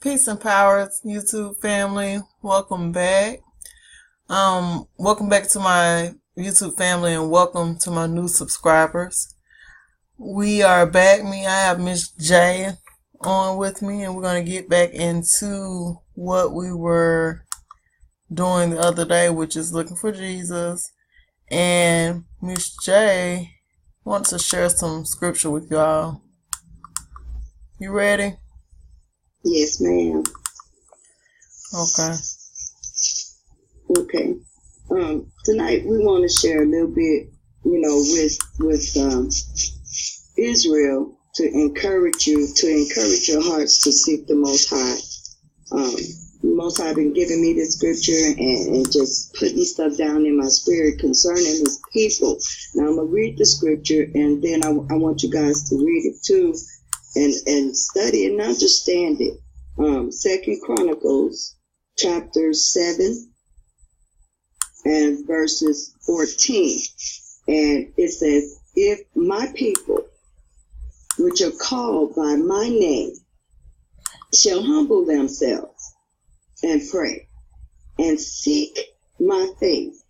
Peace and power, YouTube family. Welcome back. Welcome back to my YouTube family and welcome to my new subscribers. We are back. I have Ms.J on with me, and we're going to get back into what we were doing the other day, which is looking for Jesus. And Ms.J wants to share some scripture with y'all. You ready? Yes, ma'am. Okay. Okay. Tonight we want to share a little bit, with Israel to encourage your hearts to seek the Most High. The Most High been giving me this scripture and just putting stuff down in my spirit concerning His people. Now I'm gonna read the scripture, and then I want you guys to read it too, and study and understand it. 2 Chronicles chapter 7 and verses 14. And it says, if my people, which are called by my name, shall humble themselves and pray and seek my face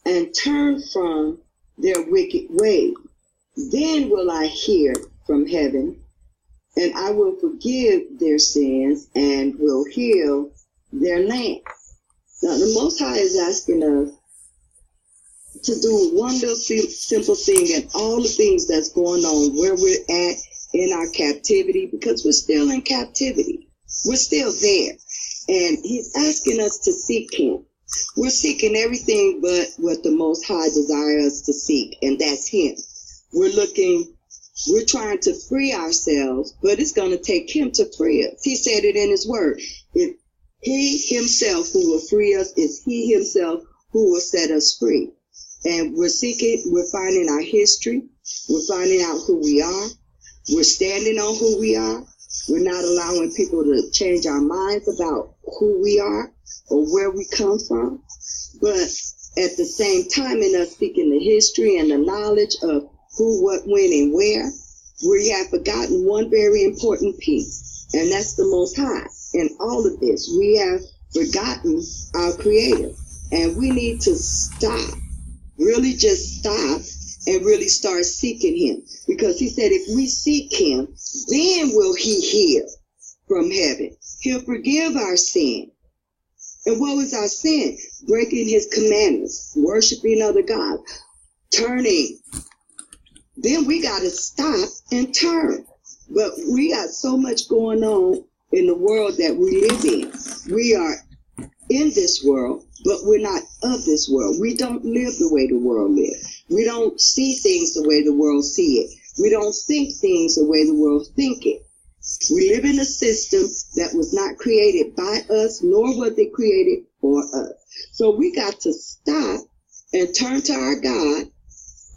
and turn from their wicked ways, then will I hear from heaven, and I will forgive their sins and will heal their land. Now, the Most High is asking us to do one little simple thing and all the things that's going on where we're at in our captivity, because we're still in captivity. We're still there. And He's asking us to seek Him. We're seeking everything but what the Most High desires us to seek, and that's Him. We're trying to free ourselves, but it's going to take Him to free us. He said it in His word. If He Himself who will free us, is He Himself who will set us free. And we're finding our history. We're finding out who we are. We're standing on who we are. We're not allowing people to change our minds about who we are or where we come from. But at the same time, in us seeking the history and the knowledge of who, what, when, and where, we have forgotten one very important piece, and that's the Most High. In all of this, we have forgotten our Creator, and we need to stop, really just stop, and really start seeking Him, because He said if we seek Him, then will He hear from heaven. He'll forgive our sin. And what was our sin? Breaking His commandments, worshiping other gods, turning. Then we got to stop and turn. But we got so much going on in the world that we live in. We are in this world, but we're not of this world. We don't live the way the world lives. We don't see things the way the world see it. We don't think things the way the world think it. We live in a system that was not created by us, nor was it created for us. So we got to stop and turn to our God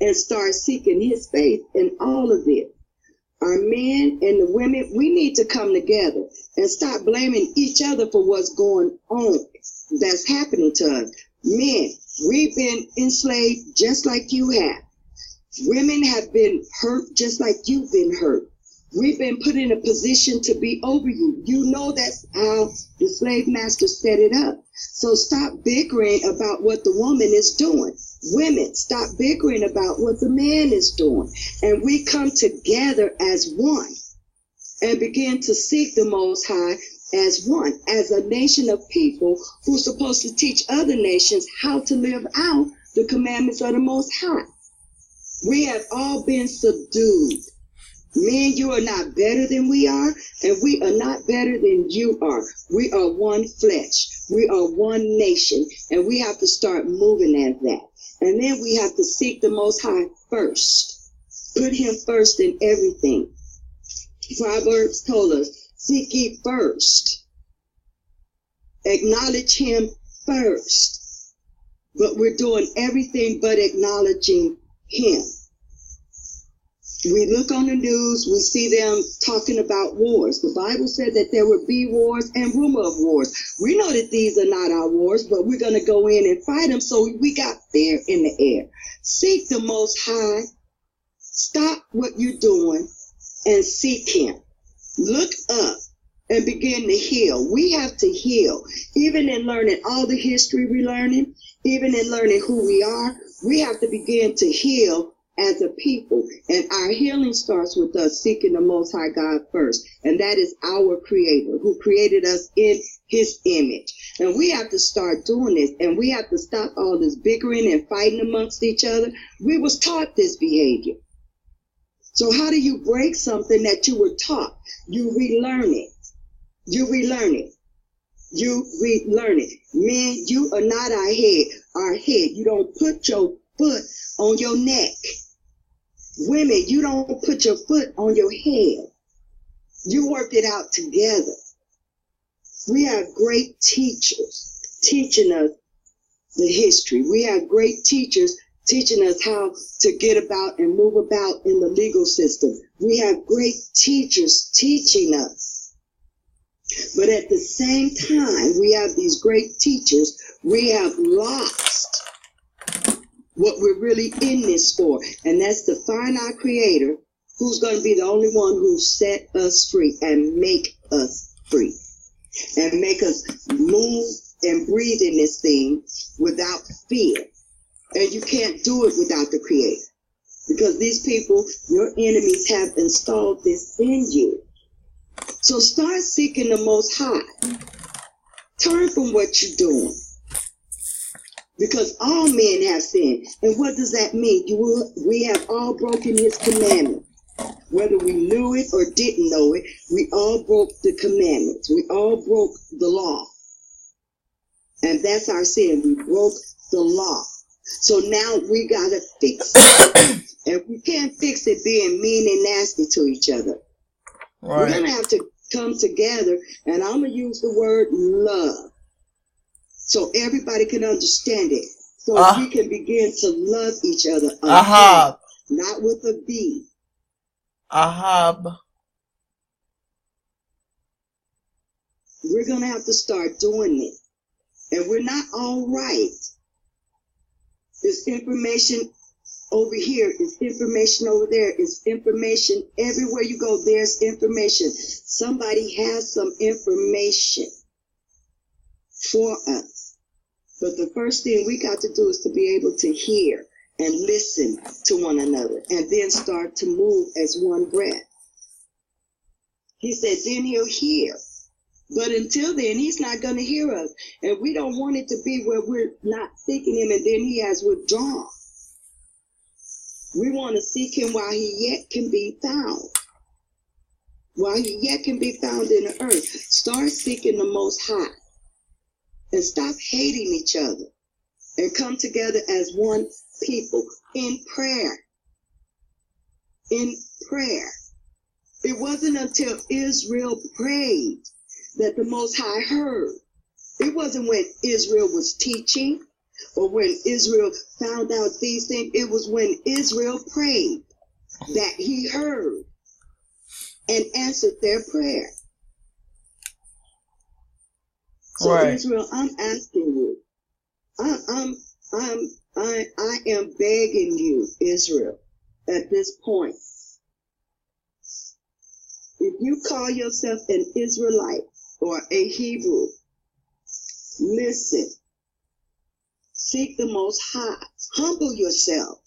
and start seeking His face in all of this. Our men and the women, we need to come together and stop blaming each other for what's going on that's happening to us. Men, we've been enslaved just like you have. Women have been hurt just like you've been hurt. We've been put in a position to be over you. You know that's how the slave master set it up. So stop bickering about what the woman is doing. Women, stop bickering about what the man is doing. And we come together as one and begin to seek the Most High as one, as a nation of people who are supposed to teach other nations how to live out the commandments of the Most High. We have all been subdued. Men, you are not better than we are, and we are not better than you are. We are one flesh. We are one nation, and we have to start moving as that. And then we have to seek the Most High first. Put Him first in everything. Proverbs told us, seek ye first. Acknowledge Him first. But we're doing everything but acknowledging Him. We look on the news, we see them talking about wars. The Bible said that there would be wars and rumor of wars. We know that these are not our wars, but we're going to go in and fight them, so we got fear in the air. Seek the Most High. Stop what you're doing and seek Him. Look up and begin to heal. We have to heal. Even in learning all the history we're learning, even in learning who we are, we have to begin to heal as a people. And our healing starts with us seeking the Most High God first. And that is our Creator who created us in His image. And we have to start doing this. And we have to stop all this bickering and fighting amongst each other. We was taught this behavior. So how do you break something that you were taught? You relearn it. You relearn it. You relearn it. Men, you are not our head. Our head. You don't put your foot on your neck. Women, you don't put your foot on your head. You work it out together. We have great teachers teaching us the history. We have great teachers teaching us how to get about and move about in the legal system. We have great teachers teaching us. But at the same time, we have these great teachers. We have lost what we're really in this for. And that's to find our Creator, who's going to be the only one who set us free and make us free. And make us move and breathe in this thing without fear. And you can't do it without the Creator. Because these people, your enemies, have installed this in you. So start seeking the Most High. Turn from what you're doing. Because all men have sinned. And what does that mean? We have all broken His commandment. Whether we knew it or didn't know it, we all broke the commandments. We all broke the law. And that's our sin. We broke the law. So now we got to fix it. And we can't fix it being mean and nasty to each other. Right. We're going to have to come together, and I'm going to use the word love so everybody can understand it. So we can begin to love each other. Ahab. Not with a B. Ahab. We're going to have to start doing it. And we're not all right. There's information over here. There's information over there. There's information everywhere you go. There's information. Somebody has some information for us. But the first thing we got to do is to be able to hear and listen to one another, and then start to move as one breath. He said, then He'll hear. But until then, He's not going to hear us. And we don't want it to be where we're not seeking Him and then He has withdrawn. We want to seek Him while He yet can be found. While He yet can be found in the earth. Start seeking the Most High. And stop hating each other. And come together as one people in prayer. In prayer. It wasn't until Israel prayed that the Most High heard. It wasn't when Israel was teaching or when Israel found out these things. It was when Israel prayed that He heard and answered their prayer. So right. Israel, I'm asking you. I am begging you, Israel, at this point. If you call yourself an Israelite or a Hebrew, listen. Seek the Most High. Humble yourself.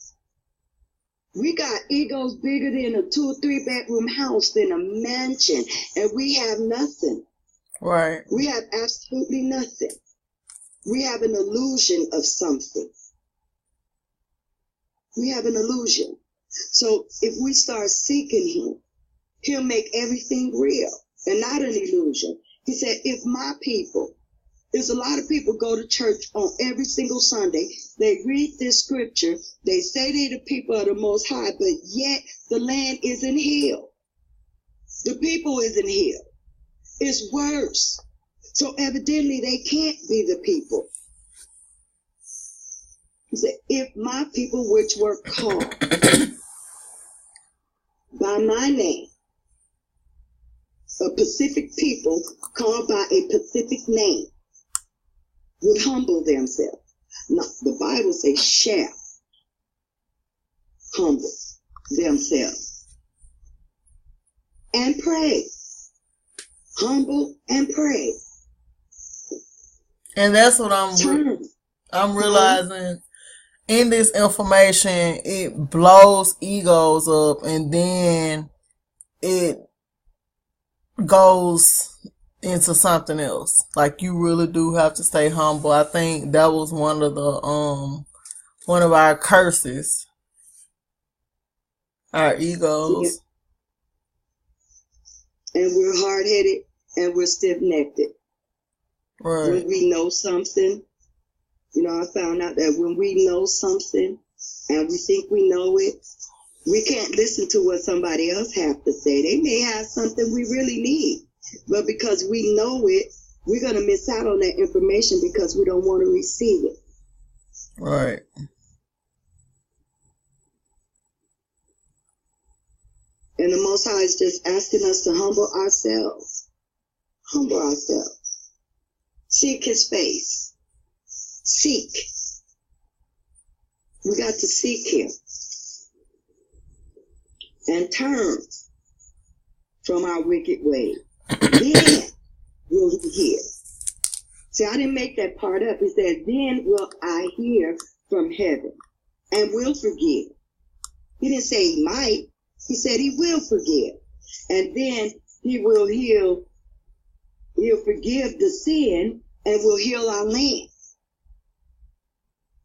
We got egos bigger than a 2 or 3 bedroom house, than a mansion, and we have nothing. Right. We have absolutely nothing. We have an illusion of something. We have an illusion. So if we start seeking Him, He'll make everything real and not an illusion. He said, if my people, there's a lot of people go to church on every single Sunday. They read this scripture. They say they're the people of the Most High, but yet the land isn't healed. The people isn't healed. It's worse. So evidently they can't be the people. He said, if my people which were called by my name, a Pacific people called by a Pacific name, would humble themselves. Now, the Bible says shall humble themselves and pray. humble and pray. And that's what I'm realizing in this information. It blows egos up, and then it goes into something else. Like, you really do have to stay humble. I think that was one of our curses. Our egos. Yeah. And we're hard-headed and we're stiff-necked. Right. When we know something, I found out that when we know something and we think we know it, we can't listen to what somebody else has to say. They may have something we really need, but because we know it, we're going to miss out on that information because we don't want to receive it. Right. And the Most High is just asking us to humble ourselves. Humble ourselves. Seek His face. Seek. We got to seek Him. And turn from our wicked ways. Then will He hear. See, I didn't make that part up. It said, then will I hear from heaven and will forgive. He didn't say He might. He said He will forgive. And then He will heal. He'll forgive the sin and will heal our land.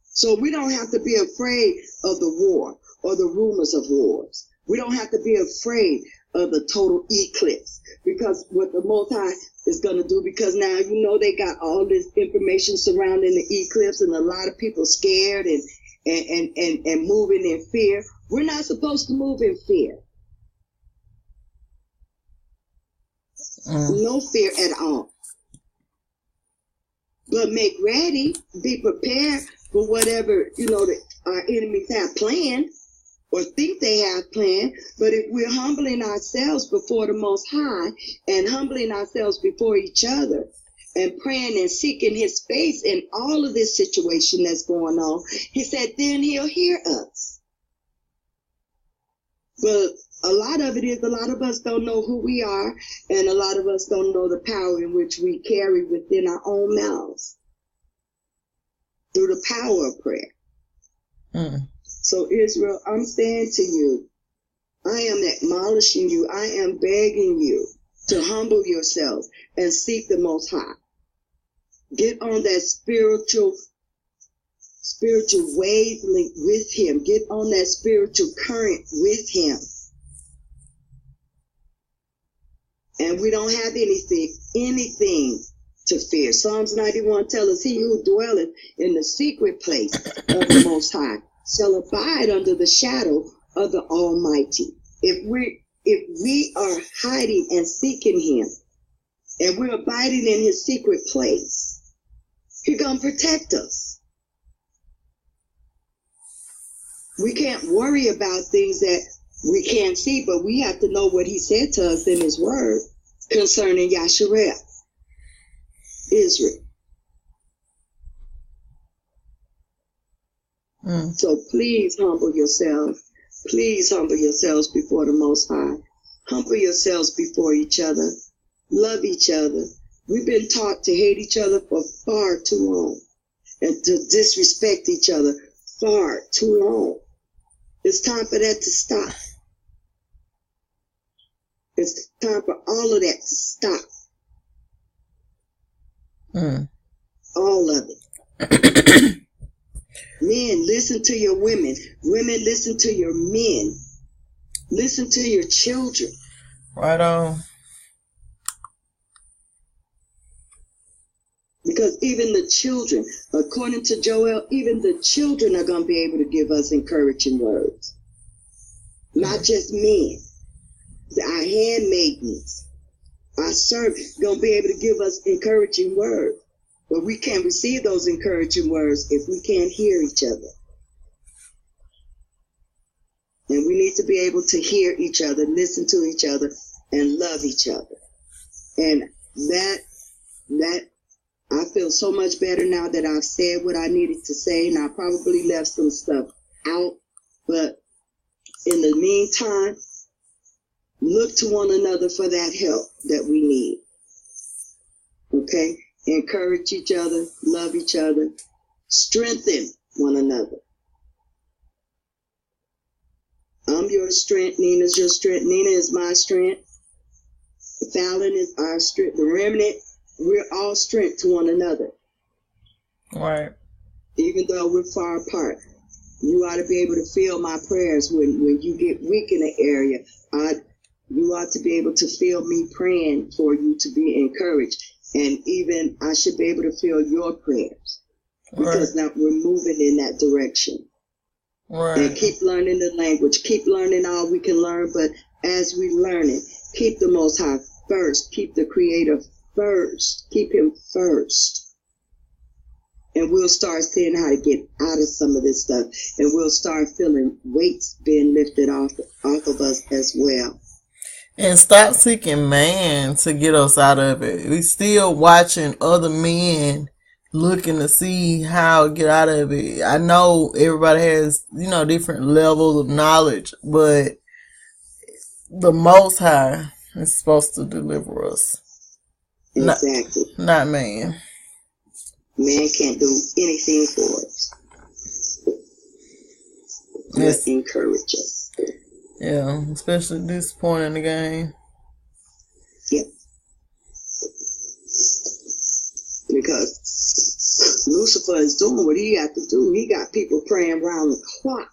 So we don't have to be afraid of the war or the rumors of wars. We don't have to be afraid of the total eclipse, because what the Most High is going to do, because now they got all this information surrounding the eclipse, and a lot of people scared and moving in fear. We're not supposed to move in fear. No fear at all. But make ready, be prepared for whatever, our enemies have planned or think they have planned. But if we're humbling ourselves before the Most High and humbling ourselves before each other and praying and seeking His face in all of this situation that's going on, He said, then He'll hear us. But a lot of it is a lot of us don't know who we are, and a lot of us don't know the power in which we carry within our own mouths through the power of prayer. So Israel, I'm saying to you, I am admonishing you, I am begging you to humble yourselves and seek the Most High. Get on that spiritual wavelength with Him. Get on that spiritual current with Him. And we don't have anything to fear. Psalms 91 tells us, he who dwelleth in the secret place of the Most High shall abide under the shadow of the Almighty. If we are hiding and seeking Him, and we're abiding in His secret place, He's going to protect us. We can't worry about things that we can't see, but we have to know what He said to us in His Word concerning Yasharel, Israel. So please humble yourselves. Please humble yourselves before the Most High. Humble yourselves before each other. Love each other. We've been taught to hate each other for far too long, and to disrespect each other far too long. It's time for that to stop. It's time for all of that to stop. All of it. Men, listen to your women. Women, listen to your men. Listen to your children. Right on. Because even the children, according to Joel, even the children are going to be able to give us encouraging words. Not just men. Our handmaidens, our servants, going to be able to give us encouraging words. But we can't receive those encouraging words if we can't hear each other. And we need to be able to hear each other, listen to each other, and love each other. And that I feel so much better now that I've said what I needed to say, and I probably left some stuff out. But in the meantime, look to one another for that help that we need. Okay? Encourage each other, love each other, strengthen one another. I'm your strength. Nina's your strength. Nina is my strength. Fallon is our strength. The remnant, we're all strength to one another. Right. Even though we're far apart. You ought to be able to feel my prayers when you get weak in an area. You ought to be able to feel me praying for you to be encouraged. And even I should be able to feel your prayers. Because now we're moving in that direction. Right. And keep learning the language. Keep learning all we can learn. But as we learn it, keep the Most High first. Keep the Creator first. Keep Him first. And we'll start seeing how to get out of some of this stuff. And we'll start feeling weights being lifted off of us as well. And stop seeking man to get us out of it. We still watching other men looking to see how to get out of it. I know everybody has, different levels of knowledge, but the Most High is supposed to deliver us. Exactly. Not man. Man can't do anything for us. Just encourage us. Yeah, especially at this point in the game. Yep. Because Lucifer is doing what he got to do. He got people praying around the clock.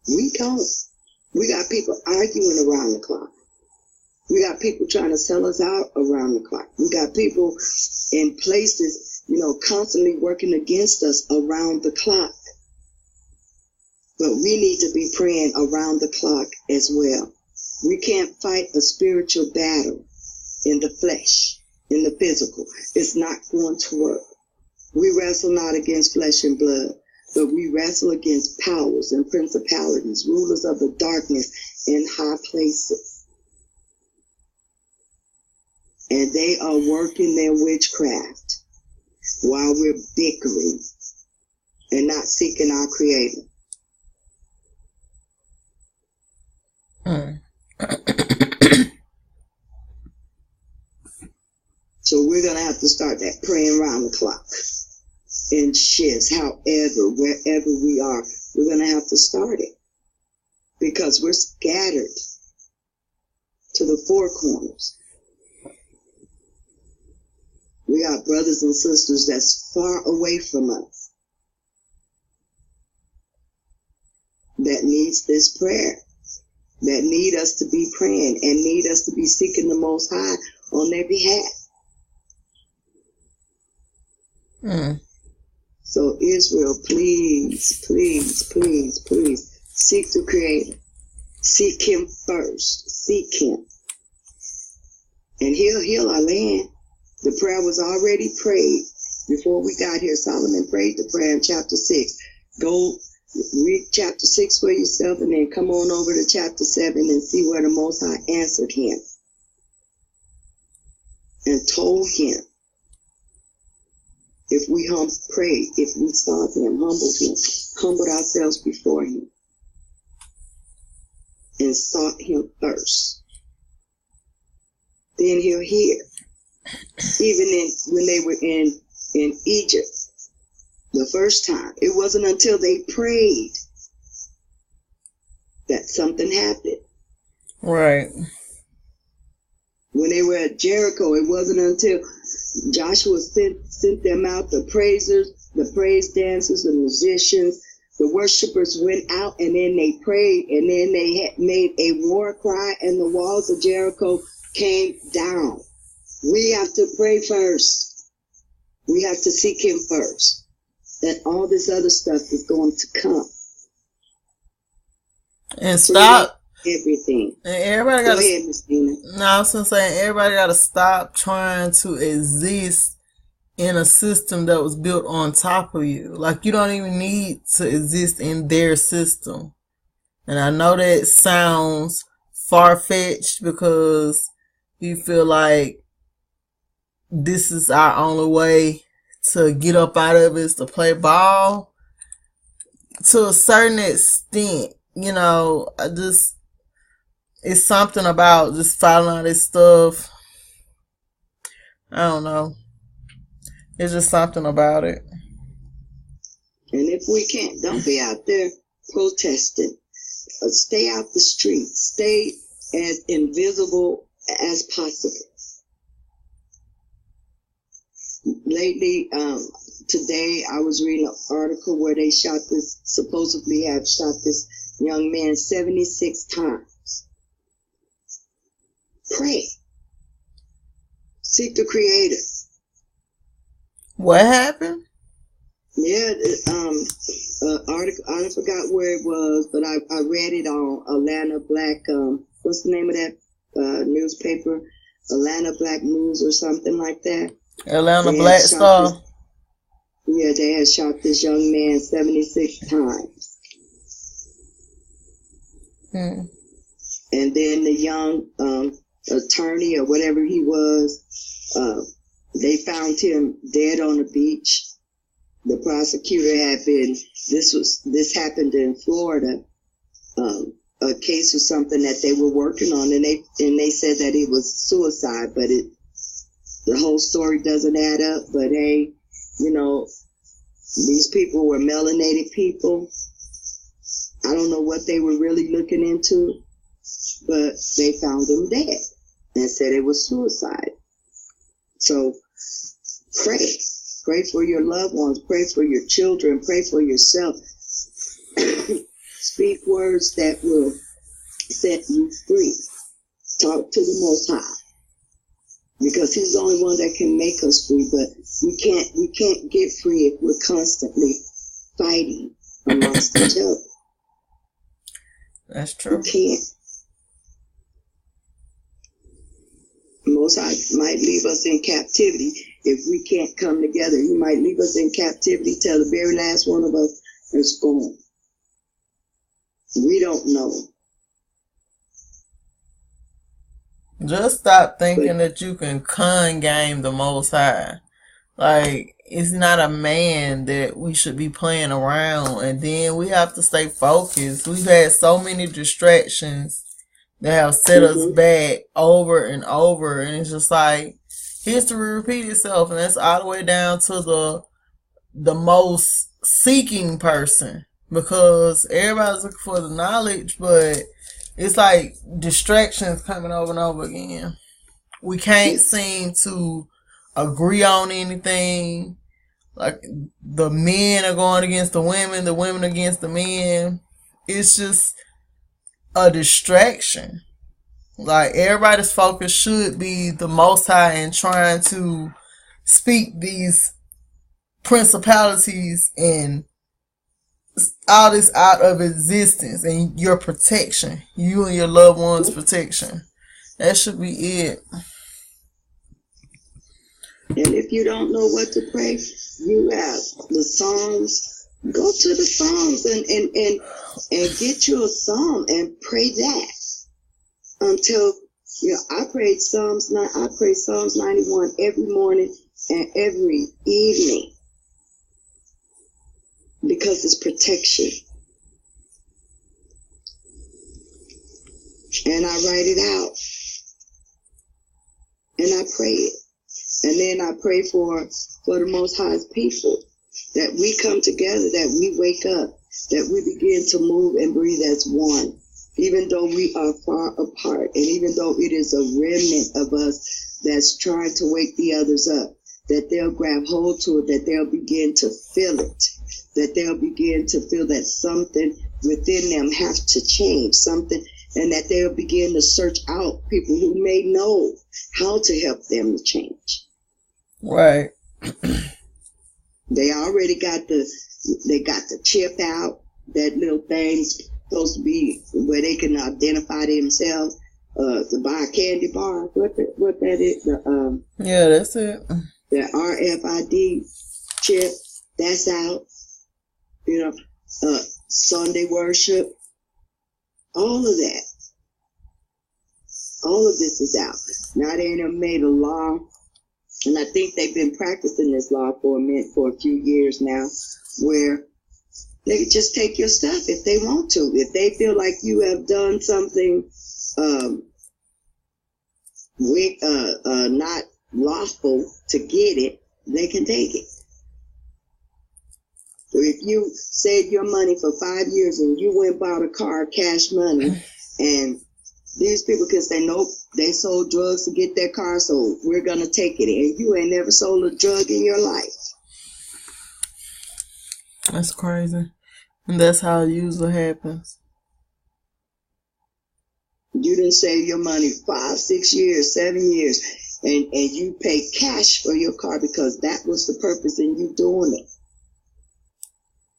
We don't. We got people arguing around the clock. We got people trying to sell us out around the clock. We got people in places, constantly working against us around the clock. But we need to be praying around the clock as well. We can't fight a spiritual battle in the flesh, in the physical. It's not going to work. We wrestle not against flesh and blood, but we wrestle against powers and principalities, rulers of the darkness in high places. And they are working their witchcraft while we're bickering and not seeking our Creator. So we're going to have to start that praying around the clock in shifts, wherever we are. We're going to have to start it because we're scattered to the four corners. We got brothers and sisters that's far away from us that needs this prayer, that need us to be praying and need us to be seeking the Most High on their behalf. So Israel, please, please, please, please seek the Creator. Seek Him first. Seek Him. And He'll heal our land. The prayer was already prayed before we got here. Solomon prayed the prayer in chapter 6. Go read chapter 6 for yourself and then come on over to chapter 7 and see where the Most High answered him and told him if we prayed, if we sought Him, humbled ourselves before Him and sought Him first, then He'll hear. Even when they were in Egypt the first time, it wasn't until they prayed that something happened. Right. When they were at Jericho, it wasn't until Joshua sent them out, the praisers, the praise dancers, the musicians, the worshipers went out, and then they prayed, and then they had made a war cry, and the walls of Jericho came down. We have to pray first. We have to seek Him first. And all this other stuff is going to come. And stop everything. And everybody got to. Go ahead, Ms. Nina. No, I was saying everybody got to stop trying to exist in a system that was built on top of you. Like, you don't even need to exist in their system. And I know that sounds far-fetched because you feel like this is our only way to get up out of it is to play ball. To a certain extent, it's something about just following all this stuff. I don't know. It's just something about it. And if we can't, don't be out there protesting. Stay out the streets. Stay as invisible as possible. Lately, today I was reading an article where they supposedly have shot this young man 76 times. Pray. Seek the Creator. What happened? Yeah, article, I forgot where it was, but I read it on Atlanta Black, what's the name of that newspaper? Atlanta Black News or something like that. Atlanta Black Star. They had shot this young man 76 times. And then the young attorney or whatever he was, they found him dead on the beach. The prosecutor had been, this happened in Florida, a case or something that they were working on, and they said that it was suicide, but the whole story doesn't add up. But hey, these people were melanated people. I don't know what they were really looking into, but they found him dead and said it was suicide. So pray. Pray for your loved ones. Pray for your children. Pray for yourself. Speak words that will set you free. Talk to the Most High, because He's the only one that can make us free. But we can't get free if we're constantly fighting amongst each other. That's true. We can't. Most High might leave us in captivity if we can't come together. He might leave us in captivity till the very last one of us is gone. We don't know. Just stop thinking that you can con game the Most High. Like, it's not a man that we should be playing around. And then we have to stay focused. We've had so many distractions that have set us back over and over. And it's just like, history repeats itself. And that's all the way down to the most seeking person. Because everybody's looking for the knowledge, but it's like distractions coming over and over again. We can't seem to agree on anything. Like, the men are going against the women against the men. It's just a distraction. Like, everybody's focus should be the Most High and trying to speak these principalities and all this out of existence, and your protection, you and your loved ones' protection. That should be it. And if you don't know what to pray, you have the Psalms. Go to the Psalms and get you a psalm and pray that until I pray Psalms 91 every morning and every evening, because it's protection. And I write it out. And I pray it. And then I pray for the Most High's people, that we come together, that we wake up, that we begin to move and breathe as one, even though we are far apart, and even though it is a remnant of us that's trying to wake the others up, that they'll grab hold to it, that they'll begin to feel it, that they'll begin to feel that something within them has to change, something, and that they'll begin to search out people who may know how to help them to change. Right. They already got the chip out, that little thing's supposed to be where they can identify themselves, to buy a candy bar. What that is? Yeah, that's it. The RFID chip, that's out. Sunday worship, all of that. All of this is out. Now they have made a law, and I think they've been practicing this law for a few years now, where they can just take your stuff if they want to. If they feel like you have done something not lawful to get it, they can take it. So if you saved your money for 5 years and you went and bought a car, cash money, and these people can say, nope, they sold drugs to get their car sold, we're going to take it. And you ain't never sold a drug in your life. That's crazy. And that's how it usually happens. You didn't save your money 5, 6 years, 7 years, and you pay cash for your car because that was the purpose in you doing it.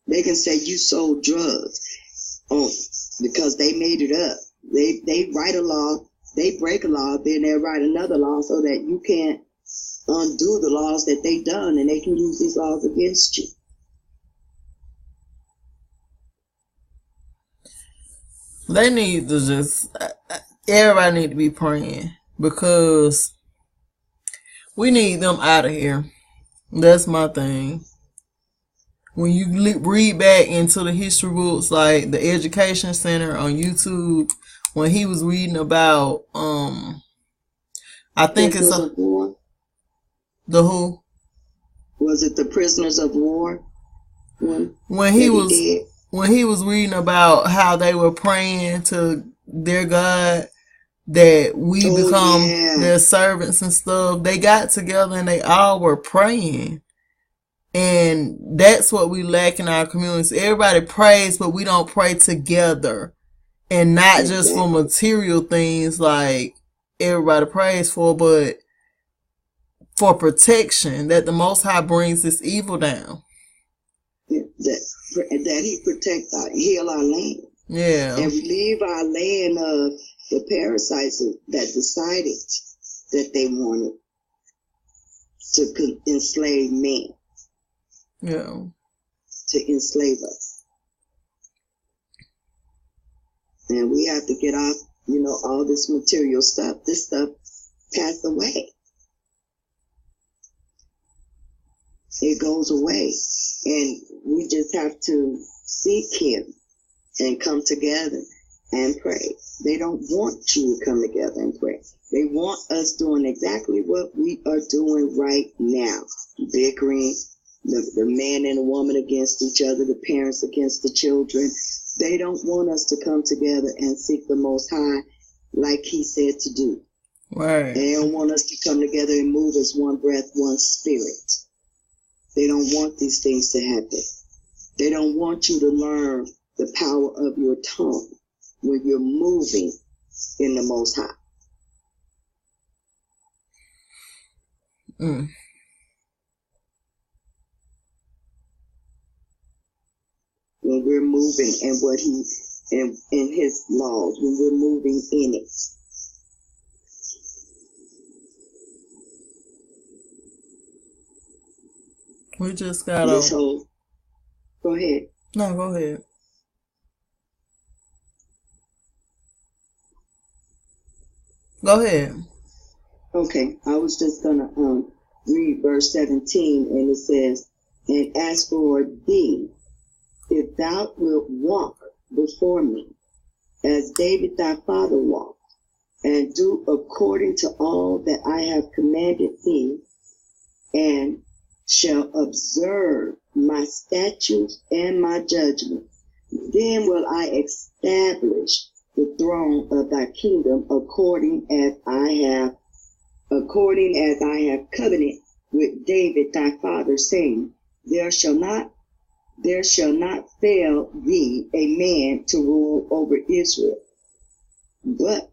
They can say you sold drugs because they made it up. They write a law, they break a law, then they write another law so that you can't undo the laws that they done, and they can use these laws against you. They need to just, everybody need to be praying because we need them out of here. That's my thing. When you read back into the history books, like the Education Center on YouTube, when he was reading about, I think Prisoners it's of War? The who? Was it the Prisoners of War? When he was reading about how they were praying to their God that we become their servants and stuff, they got together and they all were praying. And that's what we lack in our communities. Everybody prays, but we don't pray together. And not just for material things like everybody prays for, but for protection, that the Most High brings this evil down. That he protect heal our land. Yeah. And relieve our land of the parasites that decided that they wanted to enslave men. Yeah. To enslave us. And we have to get off, all this material stuff. This stuff passed away. It goes away. And we just have to seek him and come together and pray. They don't want you to come together and pray. They want us doing exactly what we are doing right now. Bickering, the man and the woman against each other, the parents against the children. They don't want us to come together and seek the Most High like he said to do. Right. They don't want us to come together and move as one breath, one spirit. They don't want these things to happen. They don't want you to learn the power of your tongue when you're moving in the Most High. Mm. When we're moving in what in his laws, when we're moving in it. We just gotta. Go ahead. No, go ahead. Go ahead. Okay, I was just gonna read verse 17, and it says, "And as for thee, if thou wilt walk before me, as David thy father walked, and do according to all that I have commanded thee, and shall observe my statutes and my judgments, then will I establish the throne of thy kingdom according as I have covenanted with David thy father, saying, there shall not fail thee a man to rule over Israel. But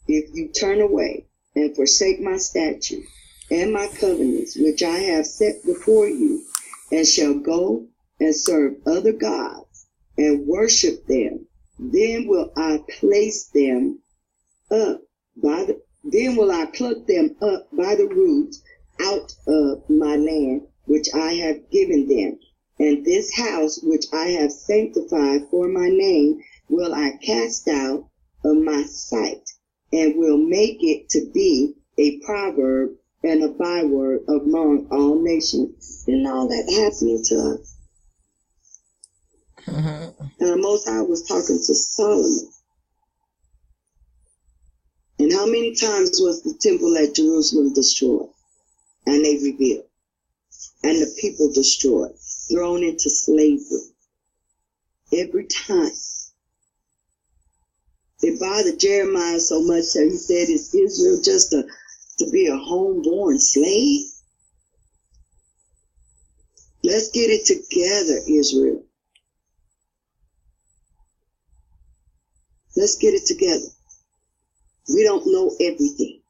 if you turn away and forsake my statutes and my covenants, which I have set before you, and shall go and serve other gods and worship them, then will I pluck them up by the roots out of my land, which I have given them. And this house which I have sanctified for my name will I cast out of my sight, and will make it to be a proverb and a byword among all nations." Isn't all that happening to us? And the Most High was talking to Solomon. And how many times was the temple at Jerusalem destroyed? And they rebuilt. And the people destroyed, thrown into slavery. Every time. It bothered Jeremiah so much that he said, is Israel just to be a homeborn slave? Let's get it together, Israel. Let's get it together. We don't know everything.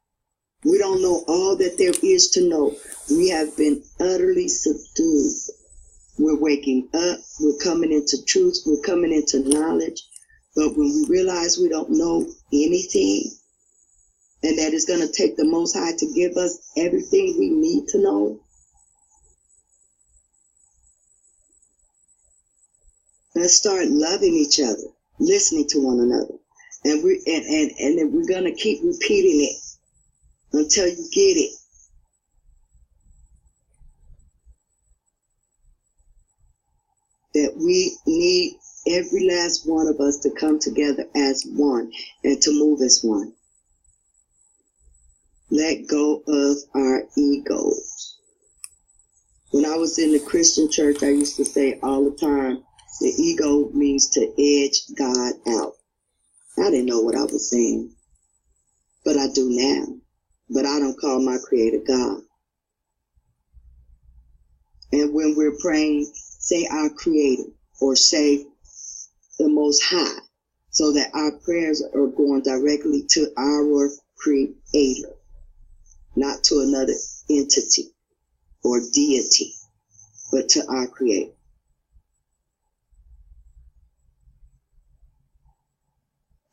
We don't know all that there is to know. We have been utterly subdued. We're waking up. We're coming into truth. We're coming into knowledge. But when we realize we don't know anything, and that it's going to take the Most High to give us everything we need to know, let's start loving each other, listening to one another. And then we're going to keep repeating it until you get it. That we need every last one of us to come together as one and to move as one. Let go of our egos. When I was in the Christian church, I used to say all the time, the ego means to edge God out. I didn't know what I was saying, but I do now. But I don't call my Creator God. And when we're praying, say our Creator or say the Most High, so that our prayers are going directly to our Creator, not to another entity or deity, but to our Creator.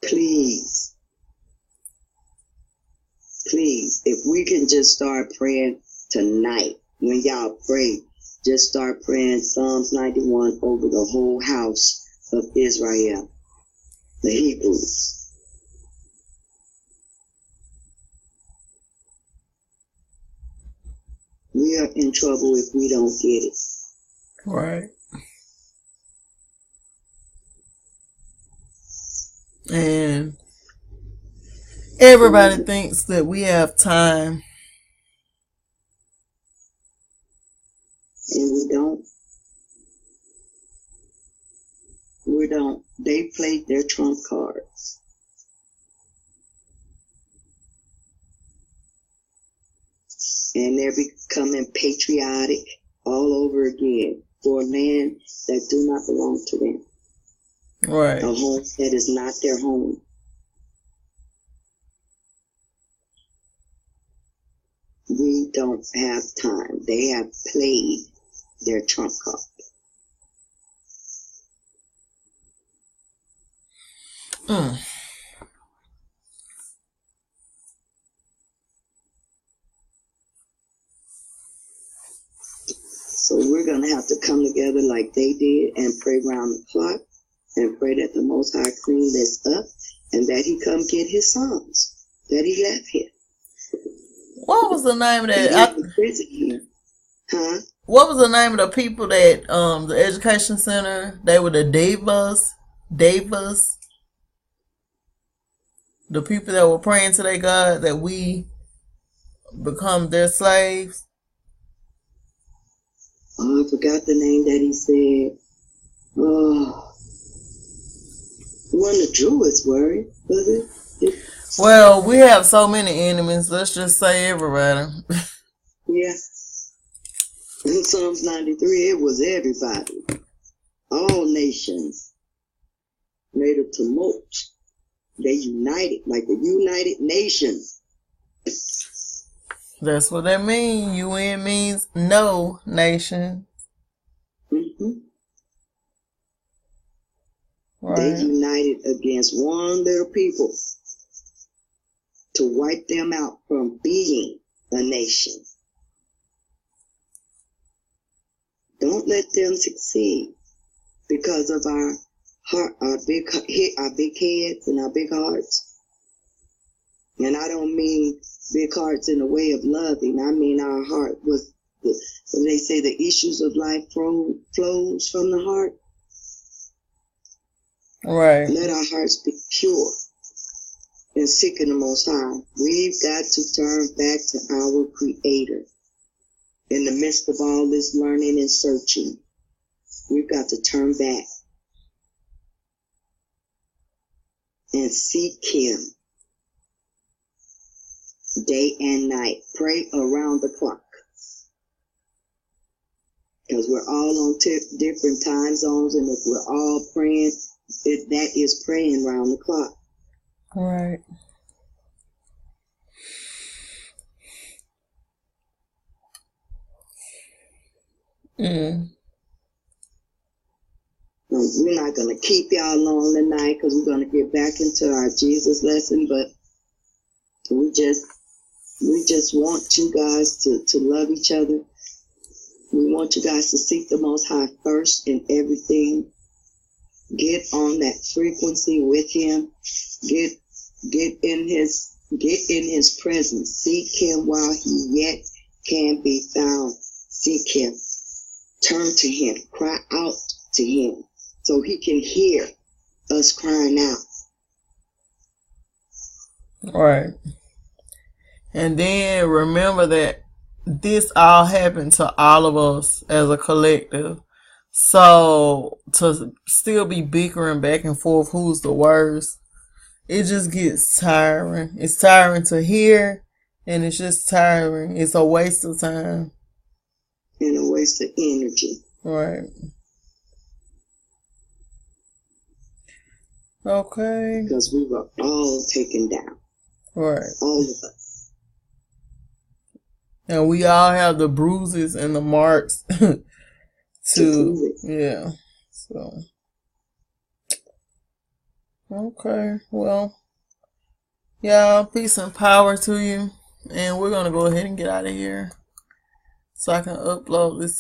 Please, if we can just start praying tonight, when y'all pray, just start praying Psalms 91 over the whole house of Israel, the Hebrews. We are in trouble if we don't get it. Right. And everybody thinks that we have time. And we don't. We don't. They played their trump cards. And they're becoming patriotic all over again for a land that do not belong to them. Right. A home that is not their home. We don't have time. They have played their trump card. So we're going to have to come together like they did and pray round the clock and pray that the Most High clean this up and that he come get his sons that he left here. What was the name of that? Huh? What was the name of the people that the education center? They were the Devas. The people that were praying to their God that we become their slaves. Oh, I forgot the name that he said. Oh, one of the Druids were, was it? Well, we have so many enemies. Let's just say everybody. Yeah. In Psalms 93, it was everybody. All nations made a tumult. They united like the United Nations. That's what that means. UN means no nation. Mm-hmm. Right. They united against one little people to wipe them out from being a nation. Don't let them succeed because of our heart, our big heads and our big hearts. And I don't mean big hearts in the way of loving. I mean our heart was, when they say the issues of life flows from the heart. Right. Let our hearts be pure. and seeking the Most High. We've got to turn back to our Creator. In the midst of all this learning and searching, we've got to turn back and seek Him day and night. Pray around the clock. Because we're all on different time zones, and if we're all praying, that is praying around the clock. Right. We're not going to keep y'all long tonight because we're going to get back into our Jesus lesson, but we just want you guys to love each other. We want you guys to seek the Most High first in everything. Get on that frequency with Him. Get in His presence. Seek Him while He yet can be found. Seek Him. Turn to Him. Cry out to Him so He can hear us crying out. Right. And then remember that this all happened to all of us as a collective. So to still be bickering back and forth who's the worst, it just gets tiring. It's tiring to hear, and it's just tiring. It's a waste of time. And a waste of energy. Right. Okay. Because we were all taken down. Right. All of us. And we all have the bruises and the marks yeah. So okay. Well, y'all, peace and power to you. And we're gonna go ahead and get out of here so I can upload this